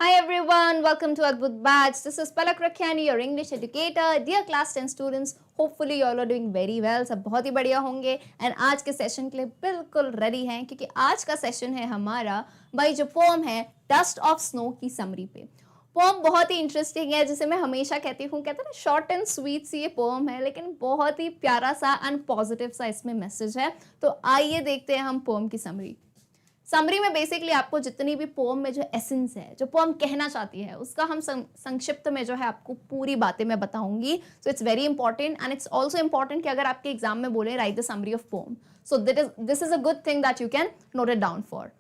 Hi everyone, welcome to Adbut Batch. This is Palak Rakhiani, your English educator. Dear class 10 students, hopefully you all are doing very well. सब बहुत ही बढ़िया होंगे and आज के session के लिए बिल्कुल रेडी हैं क्योंकि आज का सेशन है हमारा भाई जो पोम है डस्ट ऑफ स्नो की समरी पे। पोम बहुत ही इंटरेस्टिंग है, जिसे मैं हमेशा कहती हूँ, कहते हैं ना शॉर्ट एंड स्वीट सी ये पोम है, लेकिन बहुत ही प्यारा सा एंड पॉजिटिव सा इसमें मैसेज है। तो आइए देखते हैं हम पोम की समरी में बेसिकली आपको जितनी भी पोम में जो एसेंस है, जो पोम कहना चाहती है, उसका हम संक्षिप्त में जो है आपको पूरी बातें मैं बताऊंगी। So it's very important and it's also important कि अगर आपके एग्जाम में बोले write the summary of poem, so this is a good thing that you can note it down for.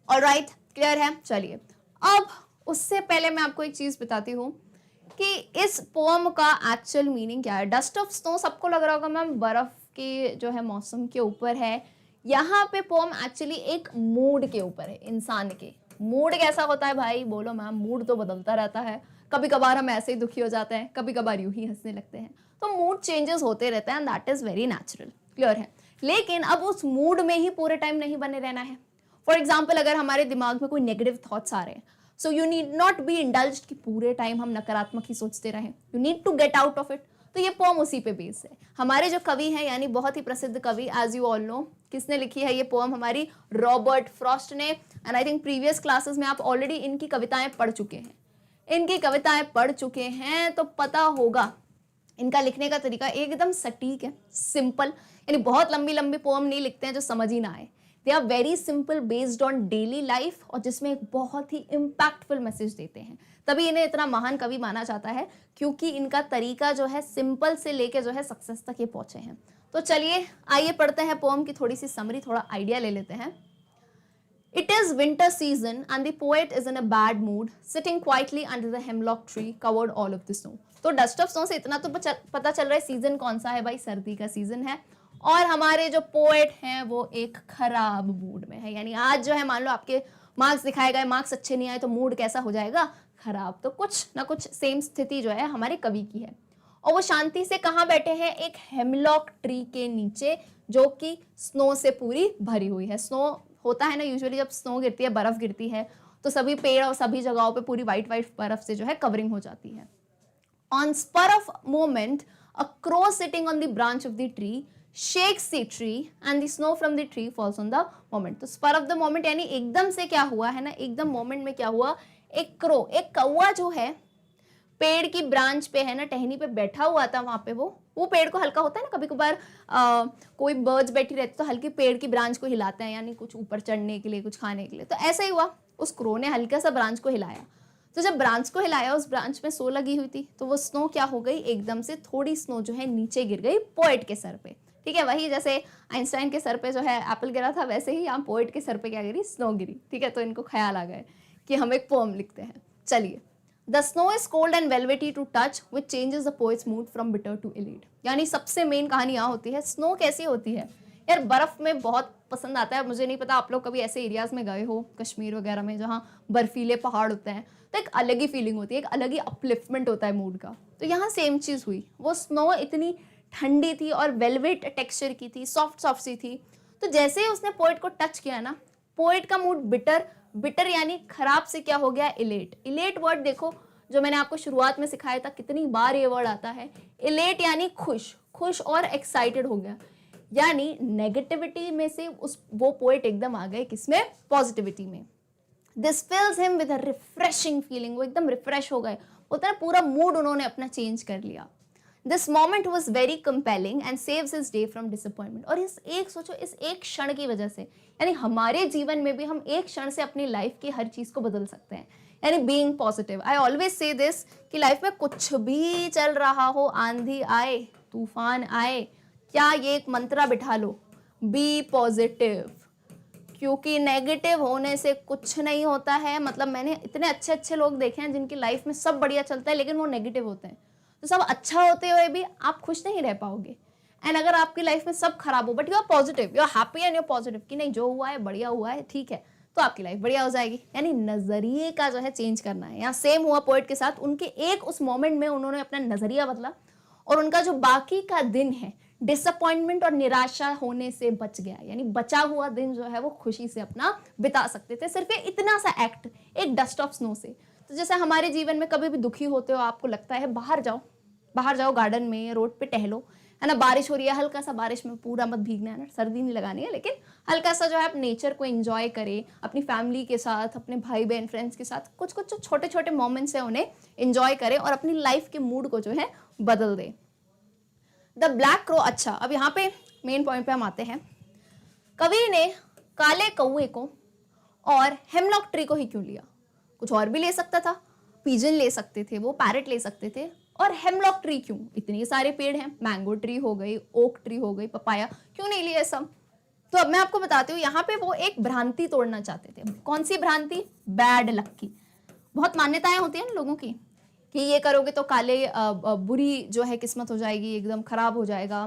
Alright, clear है? चलिए, अब उससे पहले मैं आपको एक चीज बताती हूँ कि इस पोम का एक्चुअल मीनिंग क्या है। डस्ट ऑफ स्नो सबको लग रहा होगा मैम बर्फ के जो है मौसम के ऊपर है। यहाँ पे पोम एक्चुअली एक मूड के ऊपर है, इंसान के मूड कैसा होता है भाई, बोलो मैम। मूड तो बदलता रहता है, कभी कभार हम ऐसे ही दुखी हो जाते हैं, कभी कभार यूं ही हंसने लगते हैं, तो मूड चेंजेस होते रहते हैं and that is very natural, clear है। लेकिन अब उस मूड में ही पूरे टाइम नहीं बने रहना है। फॉर एग्जाम्पल, अगर हमारे दिमाग में कोई नेगेटिव थॉट्स आ रहे हैं, so you need not be indulged कि पूरे टाइम हम नकारात्मक ही सोचते रहें। You need to get out of it. तो ये पोम उसी पे बेस है। हमारे जो कवि हैं, यानी बहुत ही प्रसिद्ध कवि, एज यू ऑल नो, किसने लिखी है ये पोम? हमारी रॉबर्ट फ्रॉस्ट ने। And I think previous classes में आप ऑलरेडी इनकी कविताएं पढ़ चुके हैं, तो पता होगा इनका लिखने का तरीका एकदम सटीक है, सिंपल। यानी बहुत लंबी लंबी पोम नहीं लिखते हैं जो समझ ही ना आए। They are very simple, based on daily life, और जिसमें एक बहुत ही इम्पैक्टफुल मैसेज देते हैं। तभी इन्हें इतना महान कवि माना जाता है, क्योंकि इनका तरीका जो है सिंपल से लेके जो है सक्सेस तक ये पहुंचे हैं। तो चलिए आइए पढ़ते हैं पोम की थोड़ी सी समरी, थोड़ा आइडिया ले लेते हैं। It is winter season and the poet is in a bad mood, sitting quietly under the hemlock tree covered all of the snow. तो डस्ट ऑफ स्नो से इतना तो पता चल रहा है सीजन कौन सा है भाई, सर्दी का सीजन है। और हमारे जो पोएट हैं वो एक खराब मूड में है। यानी आज जो है, मान लो आपके मार्क्स दिखाए गए, मार्क्स अच्छे नहीं आए तो मूड कैसा हो जाएगा? खराब। तो कुछ ना कुछ सेम स्थिति जो है हमारे कवि की है। और वो शांति से कहाँ बैठे हैं? एक हेमलॉक ट्री के नीचे, जो कि स्नो से पूरी भरी हुई है। स्नो होता है ना, यूजुअली जब स्नो गिरती है, बर्फ गिरती है, तो सभी पेड़ और सभी जगहों पे पूरी वाइट वाइट बर्फ से जो है कवरिंग हो जाती है। On spur of moment a crow sitting on the branch of the tree shakes the tree and the snow from the tree falls on the moment. तो स्पर ऑफ द मोमेंट यानी एकदम से क्या हुआ है ना, एकदम मोमेंट में क्या हुआ, एक क्रो, एक कौवा जो है पेड़ की ब्रांच पे है ना, टहनी पे बैठा हुआ था वहां पे। वो पेड़ को हल्का होता है ना, कभी कभार कोई बर्ड्स बैठी रहती तो हल्की पेड़ की ब्रांच को हिलाते हैं, यानी कुछ ऊपर चढ़ने के लिए, कुछ खाने के लिए। तो ऐसा ही हुआ, उस क्रो ने हल्का सा ब्रांच को हिलाया। तो जब ब्रांच को हिलाया, उस ब्रांच में स्नो लगी हुई थी, तो वो स्नो क्या हो गई, एकदम से थोड़ी स्नो जो है नीचे गिर गई पोएट के सर पे। ठीक है, वही जैसे आइंस्टाइन के सर पे जो है एप्पल गिरा था, वैसे ही यहाँ पोएट के सर पे क्या गिरी, स्नो गिरी। ठीक है, तो इनको ख्याल आ गए कि हम एक पोएम लिखते हैं। चलिए, The snow is cold and velvety to touch, which changes the poet's mood from bitter to elate. यानी सबसे मेन कहानी यहाँ होती है, स्नो कैसी होती है यार, बर्फ में बहुत पसंद आता है। मुझे नहीं पता आप लोग कभी ऐसे एरियाज में गए हो, कश्मीर वगैरह में, जहाँ बर्फीले पहाड़ होते हैं, तो एक अलग ही फीलिंग होती है, एक अलग ही अपलिफ्टमेंट होता है मूड का। तो यहाँ सेम चीज़ हुई, वो स्नो इतनी ठंडी थी और वेलवेट टेक्सचर की थी, सॉफ्ट सॉफ्ट सी थी। तो जैसे ही उसने पोएट को टच किया ना, पोएट का मूड बिटर यानी खराब से क्या हो गया, इलेट। इलेट वर्ड देखो, जो मैंने आपको शुरुआत में सिखाया था, कितनी बार ये वर्ड आता है। इलेट यानी खुश और एक्साइटेड हो गया। यानी नेगेटिविटी में से वो पोएट एकदम आ गए किसमें, पॉजिटिविटी में। This fills him with a refreshing feeling, वो एकदम रिफ्रेश हो गए, होता है पूरा मूड उन्होंने अपना चेंज कर लिया। This moment was very compelling and saves his day from disappointment. और सोचो, इस एक क्षण की वजह से, यानी हमारे जीवन में भी हम एक क्षण से अपनी लाइफ की हर चीज को बदल सकते हैं। यानी being positive. I always say this कि लाइफ में कुछ भी चल रहा हो, आंधी आए, तूफान आए, क्या ये एक मंत्रा बिठा लो, बी पॉजिटिव। क्योंकि नेगेटिव होने से कुछ नहीं होता है। मतलब मैंने इतने अच्छे अच्छे लोग देखे हैं जिनकी लाइफ में सब बढ़िया चलता है, लेकिन वो नेगेटिव होते हैं। तो सब अच्छा होते हुए भी आप खुश नहीं रह पाओगे। एंड अगर आपकी लाइफ में सब खराब हो, but you are positive, you are happy and you are positive कि नहीं, जो हुआ है बढ़िया हुआ है, ठीक है, तो आपकी लाइफ बढ़िया हो जाएगी। यानी नजरिए का जो है चेंज करना है। यहाँ सेम हुआ पोएट के साथ, उनके एक उस मोमेंट में उन्होंने अपना नजरिया बदला, और उनका जो बाकी का दिन है डिसअपॉइंटमेंट और निराशा होने से बच गया, यानी बचा हुआ दिन जो है वो खुशी से अपना बिता सकते थे, सिर्फ ये इतना सा एक्ट, एक डस्ट ऑफ स्नो से। तो जैसे हमारे जीवन में कभी भी दुखी होते हो, आपको लगता है बाहर जाओ गार्डन में, रोड पे टहलो, है ना, बारिश हो रही है, हल्का सा बारिश में पूरा मत भीगना है ना, सर्दी नहीं लगानी है, लेकिन हल्का सा जो है आप नेचर को एंजॉय करें, अपनी फैमिली के साथ, अपने भाई बहन फ्रेंड्स के साथ, कुछ कुछ जो छोटे छोटे मोमेंट्स हैं उन्हें एंजॉय करें और अपनी लाइफ के मूड को जो है बदल दें। The black crow. अच्छा, अब यहाँ पे मेन पॉइंट पे हम आते हैं। कवि ने काले कौए को और हेमलॉक ट्री को ही क्यों लिया? कुछ और भी ले सकता था, पिजन ले सकते थे, वो पैरेट ले सकते थे, और हेमलॉक ट्री क्यों? इतने सारे पेड़ हैं, मैंगो ट्री हो गई, ओक ट्री हो गई, पपाया, क्यों नहीं लिए सब? तो अब मैं आपको बताती हूँ, यहाँ पे वो एक भ्रांति तोड़ना चाहते थे। कौन सी भ्रांति? बैड लक की। बहुत मान्यताएं होती हैं लोगों की कि ये करोगे तो बुरी जो है किस्मत हो जाएगी, एकदम खराब हो जाएगा,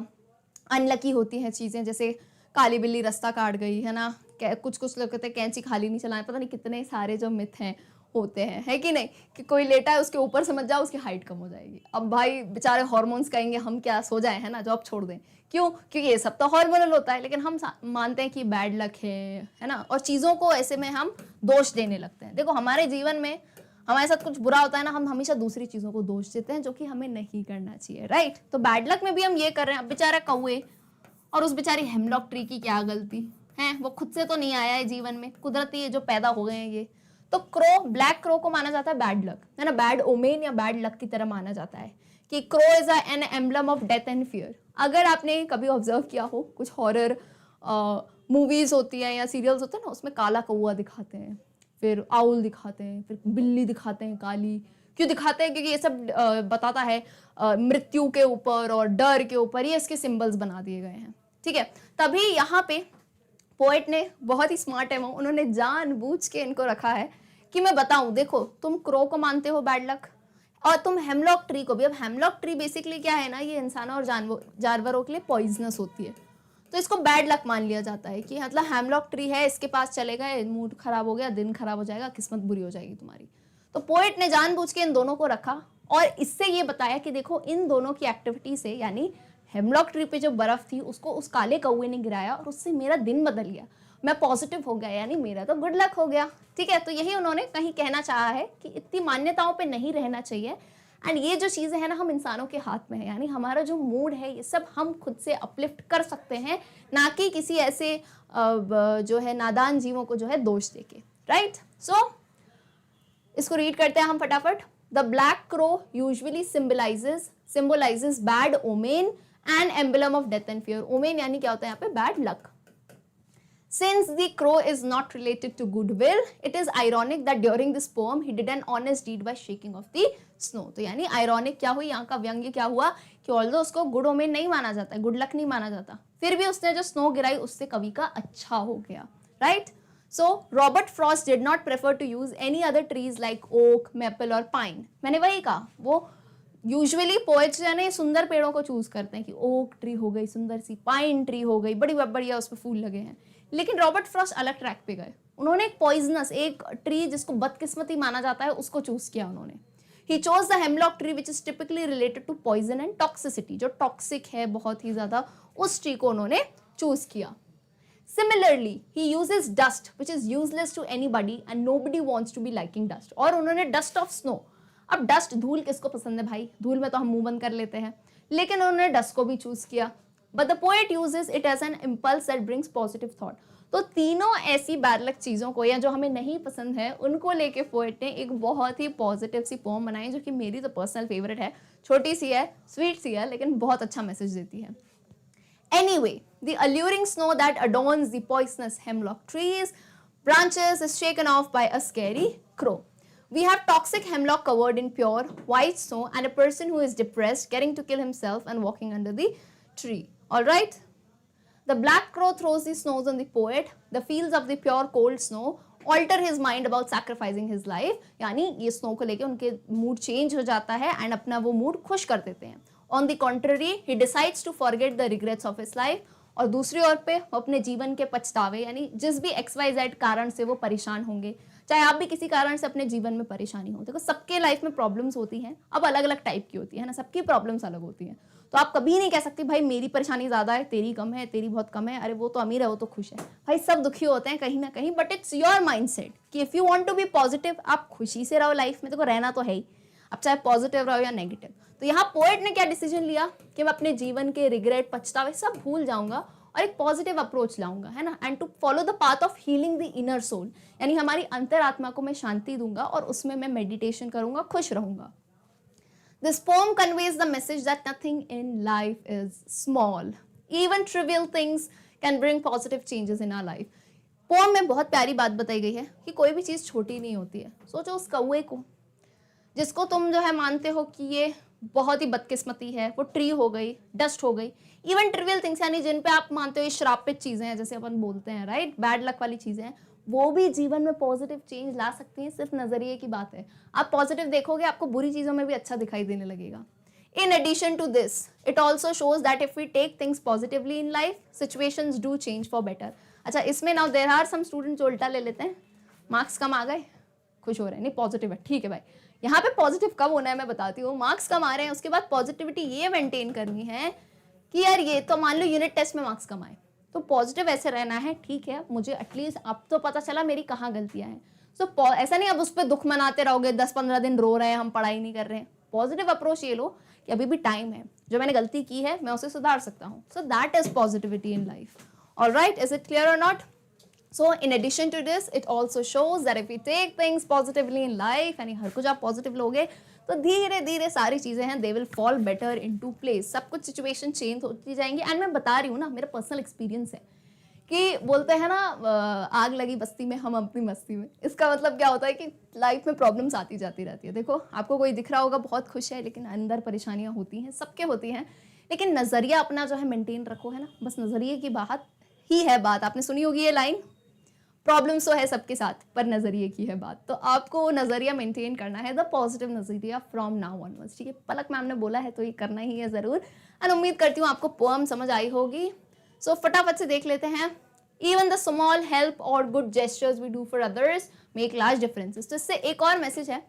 अनलकी होती हैं चीजें, जैसे काली बिल्ली रास्ता काट गई, है ना, कुछ लोग कहते हैं कैंची खाली नहीं चलाए, पता नहीं कितने सारे जो मिथ हैं होते हैं, है कि नहीं, कि कोई लेटा है उसके ऊपर से मत जाओ, उसकी हाइट कम हो जाएगी। अब भाई बेचारे हार्मोन्स कहेंगे हम क्या सो जाए, है ना, जॉब छोड़ दें, क्यों? क्योंकि ये सब तो हार्मोनल होता है, लेकिन हम मानते हैं कि बैड लक है ना, और चीज़ों को ऐसे में हम दोष देने लगते हैं। देखो, हमारे जीवन में हमारे साथ कुछ बुरा होता है ना, हम हमेशा दूसरी चीज़ों को दोष देते हैं, जो कि हमें नहीं करना चाहिए, राइट? तो बैड लक में भी हम ये कर रहे हैं। अब बेचारा कौए और उस बेचारी हेमलॉक ट्री की क्या गलती है? वो खुद से तो नहीं आया है जीवन में, कुदरती जो पैदा हो गए हैं ये। तो क्रो, ब्लैक क्रो को माना जाता है बैड लक, है ना, बैड ओमेन या बैड लक की तरह माना जाता है कि crow is an emblem of death and fear. अगर आपने कभी ऑब्जर्व किया हो, कुछ हॉरर मूवीज होती हैं या सीरियल्स होते हैं ना, उसमें काला कौआ दिखाते हैं, फिर आउल दिखाते हैं, फिर बिल्ली दिखाते हैं काली। क्यों दिखाते हैं? क्योंकि ये सब बताता है मृत्यु के ऊपर और डर के ऊपर, ये इसके सिंबल्स बना दिए गए हैं, ठीक है। तभी यहाँ पे पोएट ने, बहुत ही स्मार्ट है वो, उन्होंने जानबूझ के इनको रखा है कि मैं बताऊं, देखो तुम क्रो को मानते हो बैड लक, और तुम हेमलॉक ट्री को भी। अब हेमलॉक ट्री बेसिकली क्या है ना, ये इंसानों और जानवरों के लिए पॉइजनस होती है, तो इसको बैड लक मान लिया जाता है कि मतलब हेमलॉक ट्री है, इसके पास चले गए, मूड खराब हो गया, दिन खराब हो जाएगा, किस्मत बुरी हो जाएगी तुम्हारी। तो पोएट ने जानबूझ के इन दोनों को रखा और इससे ये बताया कि देखो इन दोनों की एक्टिविटी से, यानी हेमलॉक ट्री पे जो बर्फ थी उसको उस काले कौए ने गिराया और उससे मेरा दिन बदल गया, मैं पॉजिटिव हो गया, यानी मेरा तो गुड लक हो गया, ठीक है। तो यही उन्होंने कहीं कहना चाहा है कि इतनी मान्यताओं पे नहीं रहना चाहिए। एंड ये जो चीज़ें हैं ना, हम इंसानों के हाथ में है, यानी हमारा जो मूड है ये सब हम खुद से अपलिफ्ट कर सकते हैं, ना कि किसी ऐसे जो है नादान जीवों को जो है दोष देके, राइट। सो इसको रीड करते हैं हम फटाफट। The black crow usually symbolises bad omen and emblem of death and fear. Omen यानी क्या होता है यहाँ पे? Bad luck. Since the crow is not related to goodwill, it is ironic that during this poem he did an honest deed by shaking off the snow. तो यानी ironic क्या हुई, यहाँ का व्यंग्य क्या हुआ कि ऑल्दो उसको गुड ओमेन नहीं माना जाता, गुड लक नहीं माना जाता, फिर भी उसने जो स्नो गिराई उससे कवि का अच्छा हो गया, right. So Robert Frost did not prefer to use any other trees like oak, maple और पाइन। मैंने वही कहा, वो यूजुअली पोएट्स यानी सुंदर पेड़ों को चूज करते हैं कि ओक ट्री हो गई सुंदर सी, पाइन ट्री हो गई बड़ी बढ़िया, उस पर फूल लगे हैं। लेकिन रॉबर्ट फ्रॉस्ट अलग ट्रैक पे गए, उन्होंने एक पॉइजनस, एक ट्री जिसको बदकिस्मती माना जाता है उसको चूज किया उन्होंने। He chose the hemlock tree which is typically related to poison and toxicity, जो टॉक्सिक है बहुत ही ज्यादा, उस ट्री को उन्होंने चूज किया। Similarly he uses dust which is useless to anybody and nobody wants to be liking dust, और उन्होंने डस्ट ऑफ स्नो। अब डस्ट, धूल किसको पसंद है भाई? धूल में तो हम मुंह बंद कर लेते हैं, लेकिन उन्होंने डस्ट को भी चूज किया। But the poet uses it as an impulse that brings positive thought. तो तीनों ऐसी बैड लक चीज़ों को या जो हमें नहीं पसंद है उनको लेके पोएट ने एक बहुत ही पॉजिटिव सी पोम बनाई, जो कि मेरी तो पर्सनल फेवरेट है। छोटी सी है, स्वीट सी है, लेकिन बहुत अच्छा मैसेज देती है। Anyway, the alluring snow that adorns the poisonous hemlock trees branches is shaken off by a scary crow. We have toxic hemlock covered in pure white snow and a person who is depressed getting to kill himself and walking under the tree. All right. The black crow throws the snows on the poet. The fields of the pure cold snow alter his mind about sacrificing his life. यानी ये snow को लेके उनके mood change हो जाता है and अपना वो मूड खुश कर देते हैं। On the contrary, he decides to forget the regrets of his life. और दूसरी ओर पे वो अपने जीवन के पछतावे, यानी जिस भी XYZ कारण से वो परेशान होंगे, चाहे आप भी किसी कारण से अपने जीवन में परेशानी हो। देखो सबके लाइफ में प्रॉब्लम्स होती हैं, अब अलग अलग टाइप की होती है ना, सबकी प्रॉब्लम्स अलग होती हैं। तो आप कभी नहीं कह सकते भाई मेरी परेशानी ज़्यादा है, तेरी कम है, तेरी बहुत कम है, अरे वो तो अमीर है, वो तो खुश है। भाई सब दुखी होते हैं कहीं ना कहीं, बट इट्स योर माइंडसेट कि if you want to be positive, आप खुशी से रहो लाइफ में, देखो रहना तो है ही, अब चाहे पॉजिटिव रहो या नेगेटिव। तो यहाँ पोएट ने क्या डिसीजन लिया कि मैं अपने जीवन के रिग्रेट, पछतावे सब भूल जाऊंगा और एक पॉजिटिव अप्रोच लाऊंगा, है ना, and to follow the path of healing the inner soul, यानी हमारी अंतरात्मा को मैं शांति दूंगा और उसमें मैं मेडिटेशन करूंगा, खुश रहूंगा। This poem conveys the message that nothing in life is small. Even trivial things can bring positive changes in our life. Poem में बहुत प्यारी बात बताई गई है कि कोई भी चीज़ छोटी नहीं होती है। सोचो उस कौवे को, जिसको तुम जो है मानते हो कि ये बहुत ही बदकिस्मती है, वो ट्री हो गई, डस्ट हो गई। इवन ट्रिवियल थिंग्स यानी जिन पे आप मानते हो ये श्रापित चीज़ें हैं, जैसे अपन बोलते हैं राइट, बैड लक वाली चीज़ें हैं, वो भी जीवन में पॉजिटिव चेंज ला सकती हैं। सिर्फ नजरिए की बात है, आप पॉजिटिव देखोगे आपको बुरी चीज़ों में भी अच्छा दिखाई देने लगेगा। In addition to this, it also shows that if we take things positively in life, situations do change for better. अच्छा, इसमें now there are some students जो उल्टा ले लेते हैं, मार्क्स कम आ गए, खुश हो रहे हैं, नहीं पॉजिटिव है, ठीक है भाई। यहाँ पे पॉजिटिव कब होना है मैं बताती हूँ। मार्क्स कम आ रहे हैं, उसके बाद पॉजिटिविटी ये मेंटेन करनी है कि यार ये तो मान लो यूनिट टेस्ट में मार्क्स कम आए, तो पॉजिटिव ऐसे रहना है, ठीक है मुझे एटलीस्ट अब तो पता चला मेरी कहाँ गलतियाँ हैं। सो ऐसा नहीं अब उस पर दुख मनाते रहोगे, 10-15 दिन रो रहे हैं हम पढ़ाई नहीं कर रहे हैं। पॉजिटिव अप्रोच ये लो कि अभी भी टाइम है, जो मैंने गलती की है मैं उसे सुधार सकता हूँ। So that is positivity in life. Alright, is it clear और not? So in addition to this, it also shows that if we take things positively in life, यानी हर कुछ आप पॉजिटिव लोगे तो धीरे धीरे सारी चीज़ें हैं they will fall better into place, सब कुछ सिचुएशन चेंज होती जाएंगी। एंड मैं बता रही हूँ ना, मेरा पर्सनल एक्सपीरियंस है कि बोलते हैं ना आग लगी बस्ती में हम अपनी मस्ती में। इसका मतलब क्या होता है कि लाइफ में प्रॉब्लम्स आती जाती रहती है। देखो आपको कोई दिख रहा होगा बहुत खुश है, लेकिन अंदर परेशानियाँ होती हैं, सबके होती हैं, लेकिन नज़रिया अपना जो है मेंटेन रखो, है ना, बस नज़रिए की बात ही है बात। आपने सुनी होगी ये लाइन, प्रॉब्लम्स तो है सबके साथ पर नज़रिए की है बात। तो आपको नज़रिया मेंटेन करना है, द पॉजिटिव नज़रिया फ्रॉम नाउ ऑनवर्ड्स, ठीक है। पलक मैम ने बोला है तो ये करना ही है ज़रूर। एंड उम्मीद करती हूँ आपको पोएम समझ आई होगी। सो फटाफट से देख लेते हैं। इवन द स्मॉल हेल्प और good gestures we do for others make large differences. तो इससे एक और मैसेज है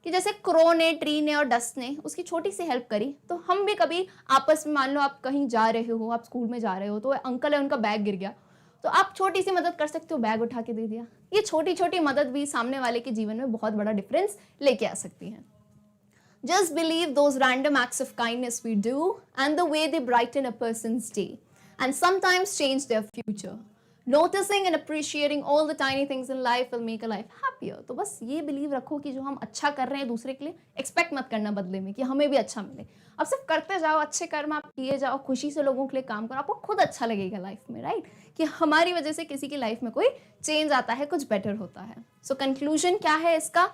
कि जैसे क्रो ने, ट्री ने और डस्ट ने उसकी छोटी सी हेल्प करी, तो हम भी कभी आपस में, मान लो आप कहीं जा रहे हो, आप स्कूल में जा रहे हो, तो अंकल है उनका बैग गिर गया, तो आप छोटी सी मदद कर सकते हो, बैग उठा के दे दिया। ये छोटी छोटी मदद भी सामने वाले के जीवन में बहुत बड़ा डिफरेंस लेके आ सकती है। Just believe those random acts of kindness we do and the way they brighten a person's day and sometimes change their future. Noticing and appreciating all the tiny things in life will make a life happier. तो बस ये believe रखो कि जो हम अच्छा कर रहे हैं दूसरे के लिए, एक्सपेक्ट मत करना बदले में कि हमें भी अच्छा मिले। अब सिर्फ करते जाओ, अच्छे कर्म आप किए जाओ, खुशी से लोगों के लिए काम करो, आपको खुद अच्छा लगेगा लाइफ में, राइट, कि हमारी वजह से किसी की लाइफ में कोई चेंज आता है, कुछ बेटर होता है। सो कंक्लूजन क्या है इसका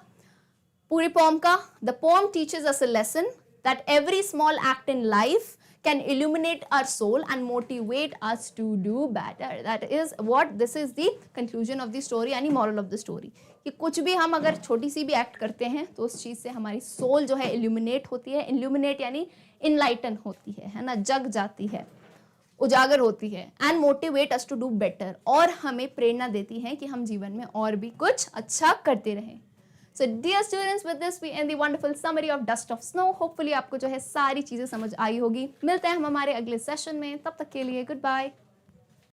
पूरी पोम का? The pome teaches us a lesson that every small act in life can illuminate our soul and motivate us to do better. That is what this is the conclusion of the story, यानी moral of the story, कि कुछ भी हम अगर छोटी सी भी act करते हैं तो उस चीज़ से हमारी सोल जो है illuminate होती है। illuminate यानी enlighten होती है ना, जग जाती है, उजागर होती है। and motivate us to do better, और हमें प्रेरणा देती है कि हम जीवन में और भी कुछ अच्छा करते रहें। So dear students, with this we end the wonderful summary of Dust of Snow. Hopefully आपको जो है सारी चीज़ें समझ आई होगी। मिलते हैं हम हमारे अगले सेशन में, तब तक के लिए गुड बाय।